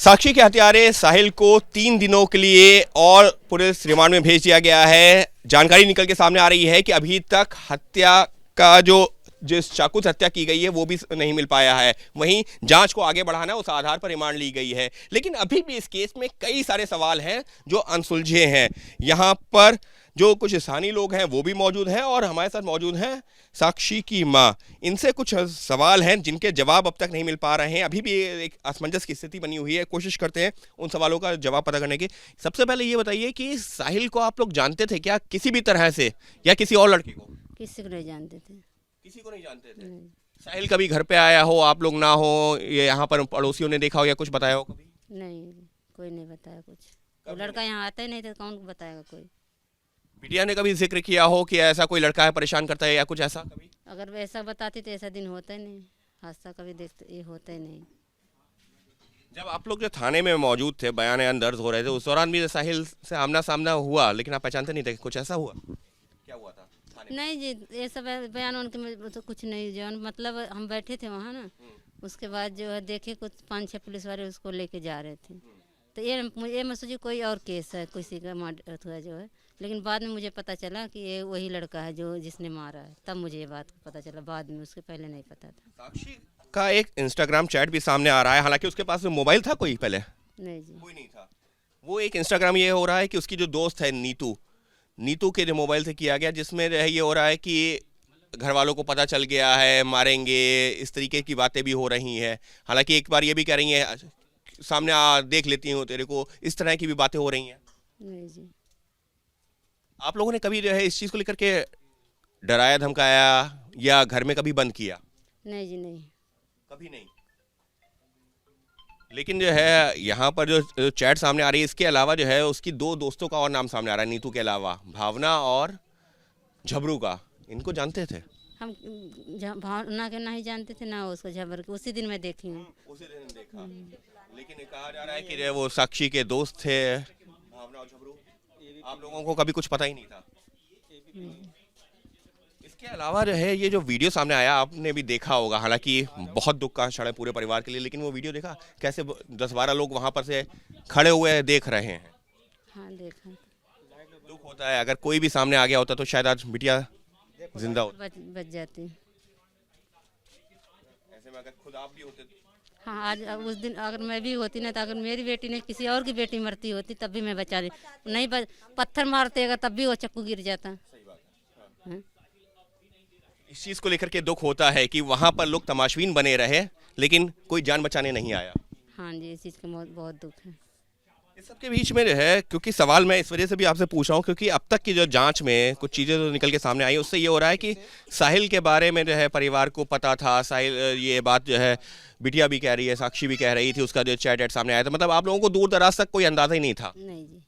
साक्षी के हत्यारे साहिल को 3 दिनों के लिए और पुलिस रिमांड में भेज दिया गया है। जानकारी निकल के सामने आ रही है कि अभी तक हत्या का जिस चाकू से हत्या की गई है वो भी नहीं मिल पाया है। वहीं जांच को आगे बढ़ाना उस आधार पर रिमांड ली गई है, लेकिन अभी भी इस केस में कई सारे सवाल हैं जो अनसुलझे हैं। यहाँ पर जो कुछ स्थानीय लोग हैं वो भी मौजूद हैं और हमारे साथ मौजूद हैं साक्षी की माँ। इनसे कुछ सवाल हैं जिनके जवाब अब तक नहीं मिल पा रहे हैं। अभी भी एक असमंजस की स्थिति बनी हुई है। कोशिश करते हैं उन सवालों का जवाब पता करने की। सबसे पहले ये बताइए कि साहिल को आप लोग जानते थे क्या किसी भी तरह से, या किसी और लड़की को? किसी को नहीं जानते थे। किसी को नहीं जानते थे। साहिल कभी घर पे आया हो, आप लोग ना हो, ये यहाँ पर पड़ोसियों ने देखा हो या कुछ बताया हो कभी? नहीं, कोई नहीं बताया कुछ। वो लड़का यहाँ आता ही नहीं था, कौन बताएगा कोई? बिटिया ने कभी जिक्र किया हो कि ऐसा कोई लड़का है परेशान करता है या कुछ ऐसा कभी? अगर वैसा बताती तो ऐसा दिन होता ही नहीं, हादसा कभी देखते ये होता ही नहीं। जब आप लोग जो थाने में मौजूद थे, बयान दर्ज हो रहे थे, उस दौरान भी साहिल से आमना सामना हुआ, लेकिन आप पहचानते नहीं थे? कुछ ऐसा हुआ? क्या हुआ था थाने में? नहीं जी, ये सब बयान उनके में तो कुछ नहीं। जो मतलब हम बैठे थे वहाँ ना, उसके बाद जो है देखे कुछ 5-6 पुलिस वाले उसको लेके जा रहे थे। तो ये मैं सोची कोई और केस है, किसी का मर्डर हुआ जो है। लेकिन बाद में मुझे पता चला कि ये वही लड़का है जो जिसने मारा है। तब मुझे ये बात पता चला, बाद में, उसके पहले नहीं पता था। साक्षी का एक इंस्टाग्राम चैट भी सामने आ रहा है, हालांकि उसके पास मोबाइल था कोई पहले? नहीं जी, कोई नहीं था। वो एक इंस्टाग्राम ये हो रहा है कि उसकी जो दोस्त है नीतू के जो मोबाइल से किया गया, जिसमें ये हो रहा है कि घर वालों को पता चल गया है, मारेंगे, इस तरीके की बातें भी हो रही हैं। हालांकि एक बार ये भी कह रही हैं सामने देख लेती हूँ तेरे को, इस तरह की भी बातें हो रही हैं। नहीं जी। आप लोगों ने कभी जो है इस चीज़ को लेकर के डराया धमकाया या घर में कभी बंद किया? नहीं जी, नहीं। कभी नहीं। लेकिन जो है यहाँ पर जो चैट सामने आ रही है, इसके अलावा जो है उसकी 2 दोस्तों का और नाम सामने आ रहा है नीतू के अलावा, भावना और झबरू का। इनको जानते थे? हम भावना के नहीं जानते थे ना उसको, झबर के उसी दिन मैं देखी हूँ। उसी दिन देखा। लेकिन ये कहा जा रहा है कि जो है वो साक्षी के दोस्त थे, भावना और झबरू। आप लोगों को कभी कुछ पता ही नहीं था? इसके अलावा जो है ये जो वीडियो सामने आया आपने भी देखा होगा, हालांकि बहुत दुख का क्षण है पूरे परिवार के लिए, लेकिन वो वीडियो देखा कैसे 10-12 लोग वहां पर से खड़े हुए देख रहे हैं? हाँ, देखा। दुख होता है। अगर कोई भी सामने आ गया होता तो शायद आज बिटिया जिंदा होती। बच जाती। ऐसे में अगर खुद आप भी होते? हाँ, आज उस दिन अगर मैं भी होती ना, तो अगर मेरी बेटी नहीं किसी और की बेटी मरती होती तब भी मैं बचा ली नहीं। पत्थर मारते अगर तब भी वो चक्कू गिर जाता। हाँ? इस चीज को लेकर के दुख होता है कि वहां पर लोग तमाशबीन बने रहे, लेकिन कोई जान बचाने नहीं आया। हाँ जी, इस चीज़ का बहुत दुख है। इस सबके बीच में जो है, क्योंकि सवाल मैं इस वजह से भी आपसे पूछ रहा हूँ क्योंकि अब तक की जो जांच में कुछ चीज़ें जो निकल के सामने आई, उससे ये हो रहा है कि साहिल के बारे में जो है परिवार को पता था। साहिल, ये बात जो है बिटिया भी कह रही है, साक्षी भी कह रही थी, उसका जो चैट सामने आया था, मतलब आप लोगों को दूर दराज तक कोई अंदाजा ही नहीं था? नहीं जी।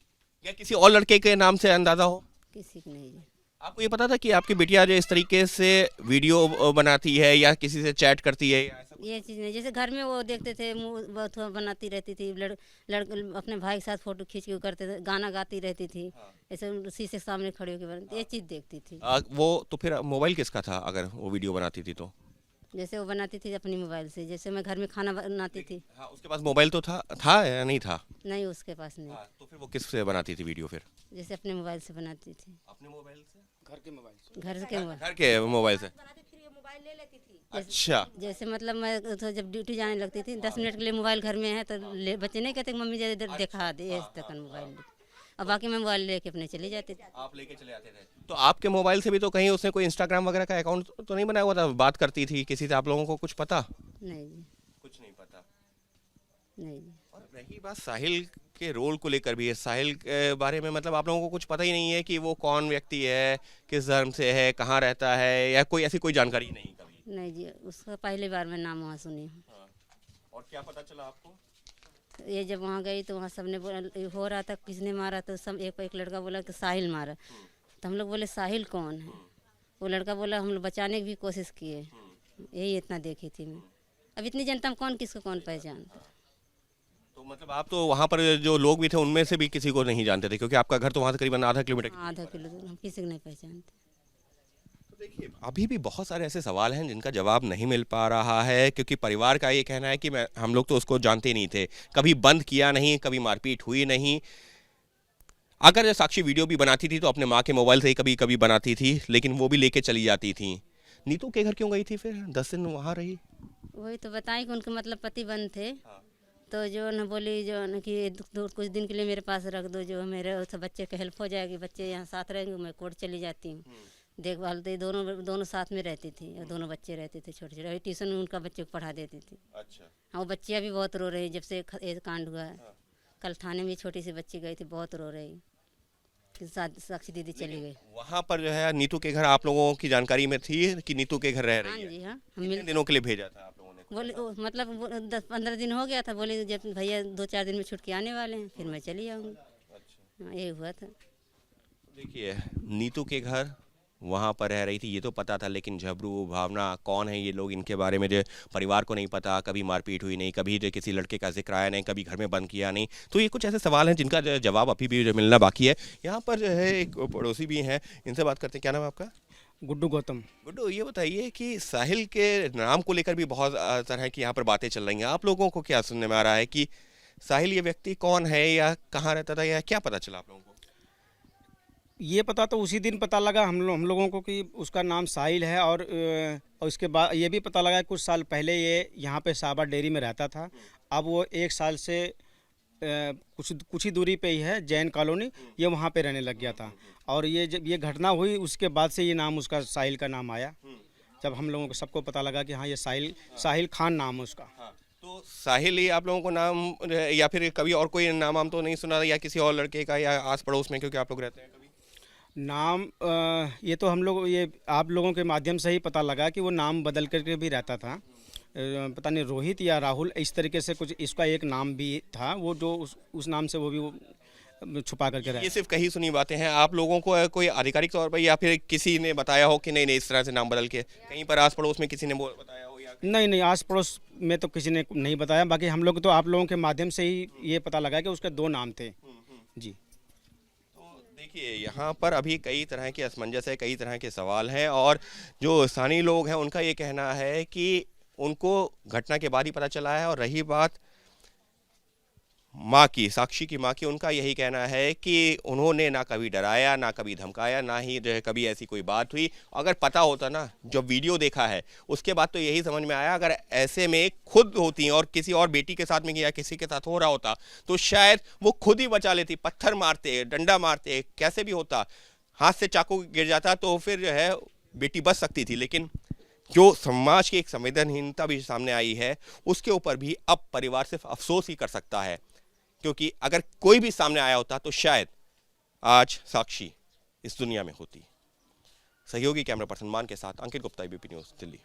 या किसी और लड़के के नाम से अंदाजा हो? किसी को नहीं जी। आपको ये पता था कि आपकी बिटिया जो इस तरीके से वीडियो बनाती है या किसी से चैट करती है या ऐसा? ये चीज़ नहीं, जैसे घर में वो देखते थे, मुँह बहुत बनाती रहती थी, अपने भाई के साथ फोटो खींच के वो करते थे, गाना गाती रहती थी। ऐसे शीशे के सामने खड़े होकर ये चीज़ देखती थी। वो तो फिर मोबाइल किसका था अगर वो वीडियो बनाती थी तो? जैसे वो बनाती थी अपनी मोबाइल से, जैसे मैं घर में खाना बनाती थी। हाँ, उसके पास मोबाइल तो था या नहीं था? नहीं, उसके पास नहीं। तो फिर वो किस से बनाती थी वीडियो फिर? जैसे अपने मोबाइल से बनाती थी। अपने मोबाइल से? घर के मोबाइल घर के मोबाइल से? मोबाइल ले लेती थी। अच्छा। जैसे मतलब मैं तो जब ड्यूटी जाने लगती थी, 10 मिनट के लिए मोबाइल घर में है तो बच्चे नहीं कहते मम्मी जरा इधर दिखा दे इस तक मोबाइल, और बाकी मैं मोबाइल लेके अपने चली जाती थी। आप लेके चले आते थे? तो आपके मोबाइल से भी तो कहीं उसने कोई इंस्टाग्राम वगैरह का अकाउंट तो नहीं बनाया हुआ था? बात करती थी किसी से? आप लोगों को कुछ पता? नहीं जी। कुछ नहीं पता। नहीं जी। और रही बात साहिल के रोल को लेकर भी है, साहिल के बारे में मतलब आप लोगों को कुछ पता ही नहीं है कि वो कौन व्यक्ति है, किस धर्म से है, कहाँ रहता है, या कोई ऐसी कोई जानकारी नहीं कभी? नहीं जी, उसका पहली बार मैं नाम वहाँ सुनी हूँ। हाँ। और क्या पता चला आपको? तो ये जब वहाँ गई तो वहाँ सबने बोला हो रहा था किसने मारा, तो सब एक लड़का बोला कि साहिल मारा। तो हम लोग बोले साहिल कौन है? वो लड़का बोला हम लोग बचाने की भी कोशिश किए। यही इतना देखी थी मैं। अब इतनी जनता में कौन किसको कौन पहचानता? तो मतलब आप तो वहाँ पर जो लोग भी थे उनमें से भी किसी को नहीं जानते थे, क्योंकि आपका घर तो वहाँ से करीबन आधा किलोमीटर? आधा किलो हम किसी को नहीं पहचानते। देखिए अभी भी बहुत सारे ऐसे सवाल हैं जिनका जवाब नहीं मिल पा रहा है, क्योंकि परिवार का ये कहना है कि हम लोग तो उसको जानते नहीं थे, कभी बंद किया नहीं, कभी मारपीट हुई नहीं। अगर साक्षी वीडियो भी बनाती थी तो अपने माँ के मोबाइल से ही कभी कभी बनाती थी, लेकिन वो भी लेके चली जाती थी। नीतू के घर क्यों गई थी फिर, 10 दिन वहाँ रही? वही तो बताएं कि उनके मतलब पति बंद थे। तो जो न बोली जो न कि कुछ दिन के लिए मेरे पास रख दो, जो मेरे उस बच्चे का हेल्प हो जाएगी, बच्चे यहाँ साथ रहेंगे, मैं कोर्ट चली जाती हूँ। देखभाल तो दोनों साथ में रहती थी, और दोनों बच्चे रहते थे छोटे छोटे। ट्यूशन में उनका बच्चे को पढ़ा देती थी। अच्छा। हाँ, वो बच्चियाँ भी बहुत रो रही जब से ये कांड हुआ है। कल थाने में छोटी सी बच्ची गई थी, बहुत रो रही कि साक्षी दीदी चली गई। वहाँ पर जो है नीतू के घर आप लोगों की जानकारी में थी कि नीतू के घर रह रही है? हाँ जी, हाँ। कितने दिनों के लिए भेजा था आप लोगों ने? बोले मतलब 10-15 दिन हो गया था। बोले जब भैया 2-4 दिन में छुट के आने वाले हैं, फिर मैं चली आऊँगी। हाँ, ये हुआ था। देखिए नीतू के घर वहाँ पर रह रही थी ये तो पता था, लेकिन झबरू भावना कौन है ये लोग, इनके बारे में जो परिवार को नहीं पता। कभी मारपीट हुई नहीं, कभी जो किसी लड़के का जिक्र आया नहीं, कभी घर में बंद किया नहीं। तो ये कुछ ऐसे सवाल हैं जिनका जवाब अभी भी मिलना बाकी है। यहाँ पर जो है एक पड़ोसी भी हैं, इनसे बात करते हैं। क्या नाम है आपका? गुड्डू गौतम। गुड्डू, ये बताइए कि साहिल के नाम को लेकर भी बहुत तरह की यहाँ पर बातें चल रही हैं। आप लोगों को क्या सुनने में आ रहा है कि साहिल ये व्यक्ति कौन है, या कहाँ रहता था, या क्या पता चला आप लोगों को? ये पता तो उसी दिन पता लगा हम लोगों को कि उसका नाम साहिल है, और उसके बाद ये भी पता लगा कुछ साल पहले ये यहाँ पे साबा डेयरी में रहता था। अब वो 1 साल से कुछ ही दूरी पे ही है, जैन कॉलोनी, ये वहाँ पे रहने लग गया था। और ये जब ये घटना हुई उसके बाद से ये नाम उसका साहिल का नाम आया, जब हम लोगों को सबको पता लगा कि हाँ ये साहिल खान नाम है उसका। तो साहिल ही आप लोगों को नाम, या फिर कभी और कोई नाम तो नहीं सुना, या किसी और लड़के का, या आस पड़ोस में क्योंकि आप लोग रहते हैं कभी? नाम ये तो हम लोग ये आप लोगों के माध्यम से ही पता लगा कि वो नाम बदल करके भी रहता था। पता नहीं रोहित या राहुल, इस तरीके से कुछ इसका एक नाम भी था, वो जो उस नाम से वो भी छुपा करके रहा। ये सिर्फ कहीं सुनी बातें हैं, आप लोगों को कोई आधिकारिक तौर पर या फिर किसी ने बताया हो कि नहीं नहीं इस तरह से नाम बदल के, कहीं पर आस पड़ोस में किसी ने बताया हो? या नहीं, आस पड़ोस में तो किसी ने नहीं बताया। बाकी हम लोग तो आप लोगों के माध्यम से ही ये पता लगा कि उसके 2 नाम थे जी। देखिए यहाँ पर अभी कई तरह के असमंजस है, कई तरह के सवाल हैं, और जो स्थानीय लोग हैं उनका ये कहना है कि उनको घटना के बाद ही पता चला है। और रही बात माँ की, साक्षी की माँ की, उनका यही कहना है कि उन्होंने ना कभी डराया, ना कभी धमकाया, ना ही जो है कभी ऐसी कोई बात हुई। अगर पता होता ना, जो वीडियो देखा है उसके बाद तो यही समझ में आया, अगर ऐसे में खुद होती और किसी और बेटी के साथ में या किसी के साथ हो रहा होता तो शायद वो खुद ही बचा लेती। पत्थर मारते, डंडा मारते, कैसे भी होता, हाथ से चाकू गिर जाता तो फिर जो है बेटी बच सकती थी। लेकिन जो समाज की एक संवेदनहीनता भी सामने आई है, उसके ऊपर भी अब परिवार सिर्फ अफसोस ही कर सकता है, क्योंकि अगर कोई भी सामने आया होता तो शायद आज साक्षी इस दुनिया में होती। सहयोगी कैमरा पर्सन मान के साथ अंकित गुप्ता, एबीपी न्यूज़, दिल्ली।